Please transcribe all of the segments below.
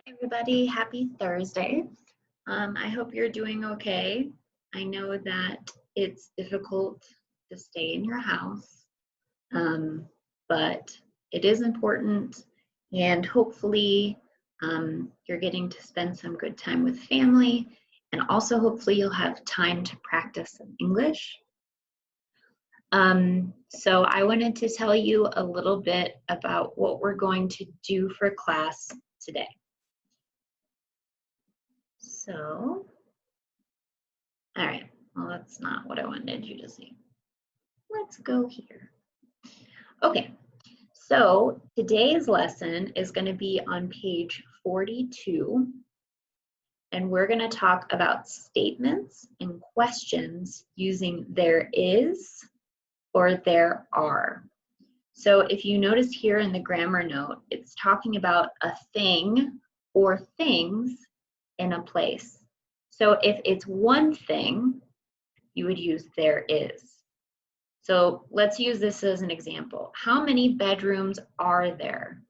Everybody, happy Thursday. I hope you're doing okay. I know that it's difficult to stay in your house, but it is important, and hopefully you're getting to spend some good time with family, and also hopefully you'll have time to practice some English. So I wanted to tell you a little bit about what we're going to do for class today. So, all right, well, that's not what I wanted you to see. Let's go here. Okay, so today's lesson is going to be on page 42, and we're going to talk about statements and questions using there is or there are. So if you notice here in the grammar note, it's talking about a thing or things in a place. So if it's one thing, you would use there is. So let's use this as an example. How many bedrooms are there?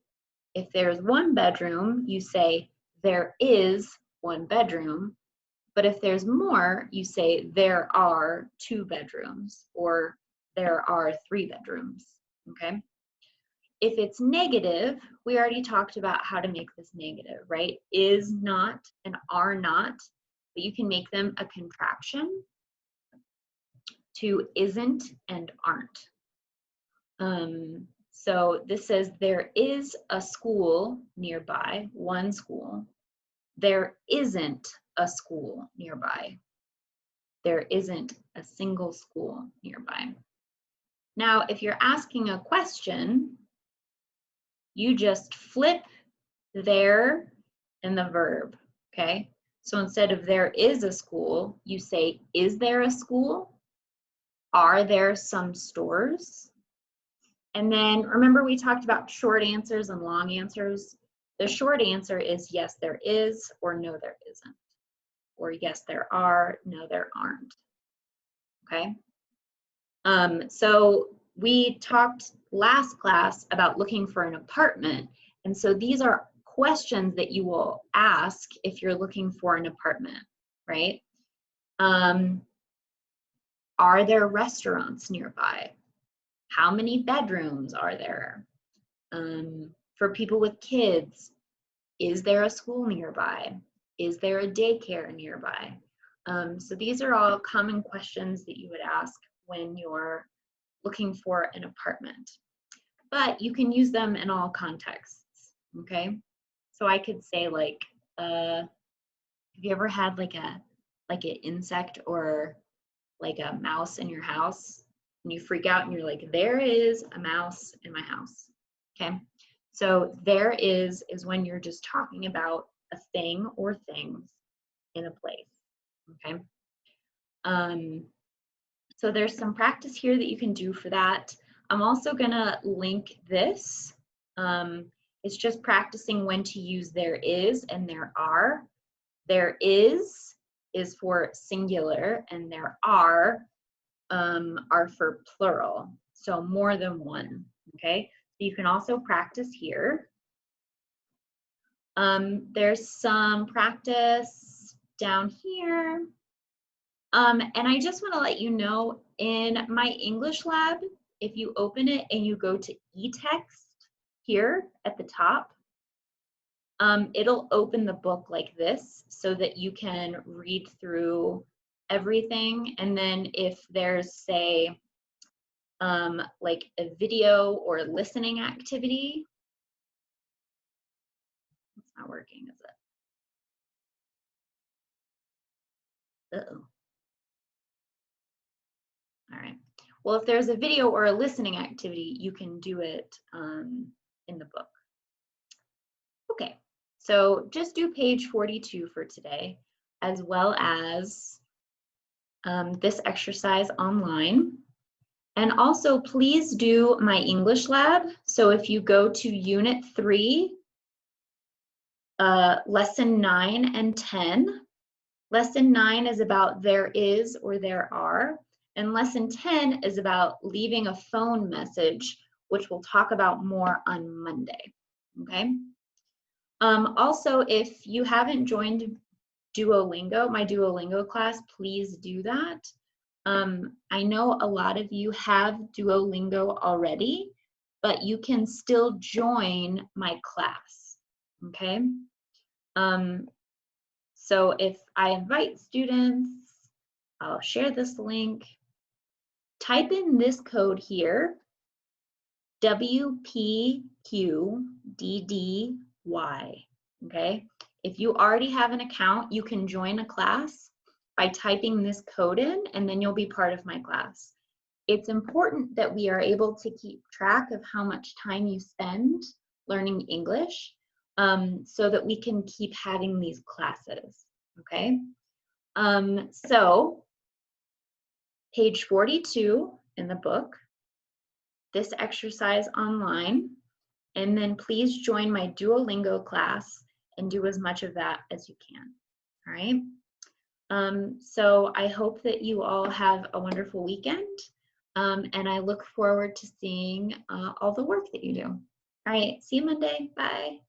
If there's one bedroom, you say there is one bedroom. But if there's more, you say there are two bedrooms or there are three bedrooms, okay? If it's negative, we already talked about how to make this negative, right? Is not and are not, but you can make them a contraction to isn't and aren't. So this says there is a school nearby, one school. There isn't a school nearby. There isn't a single school nearby. Now, if you're asking a question, you just flip there and the verb, okay? So instead of there is a school, you say, is there a school? Are there some stores? And then remember we talked about short answers and long answers. The short answer is yes, there is, or no, there isn't. Or yes, there are, no, there aren't. Okay? So we talked last class about looking for an apartment. And so these are questions that you will ask if you're looking for an apartment, right? Are there restaurants nearby? How many bedrooms are there? For people with kids, is there a school nearby? Is there a daycare nearby? So these are all common questions that you would ask when you're looking for an apartment. But you can use them in all contexts, okay? So I could say like, have you ever had like an insect or like a mouse in your house? And you freak out and you're like, there is a mouse in my house, okay? So there is when you're just talking about a thing or things in a place, okay? So there's some practice here that you can do for that. I'm also gonna link this. It's just practicing when to use there is and there are. There is for singular and there are for plural, so more than one, okay? So you can also practice here. There's some practice down here. And I just want to let you know, in my English lab, if you open it and you go to eText here at the top, it'll open the book like this so that you can read through everything. And then if there's, say, like a video or listening activity, it's not working, is it? Uh-oh. All right. Well, if there's a video or a listening activity, you can do it in the book. Okay, so just do page 42 for today, as well as this exercise online. And also, please do my English lab. So if you go to Unit 3, Lesson 9 and 10, Lesson 9 is about there is or there are, and Lesson 10 is about leaving a phone message, which we'll talk about more on Monday, okay? Also, if you haven't joined Duolingo, my Duolingo class, please do that. I know a lot of you have Duolingo already, but you can still join my class, okay? So if I invite students, I'll share this link. Type in this code here, WPQDDY, okay? If you already have an account, you can join a class by typing this code in, and then you'll be part of my class. It's important that we are able to keep track of how much time you spend learning English, so that we can keep having these classes, okay? So page 42 in the book, this exercise online, and then please join my Duolingo class and do as much of that as you can, all right? So I hope that you all have a wonderful weekend, and I look forward to seeing all the work that you do. All right, see you Monday, bye.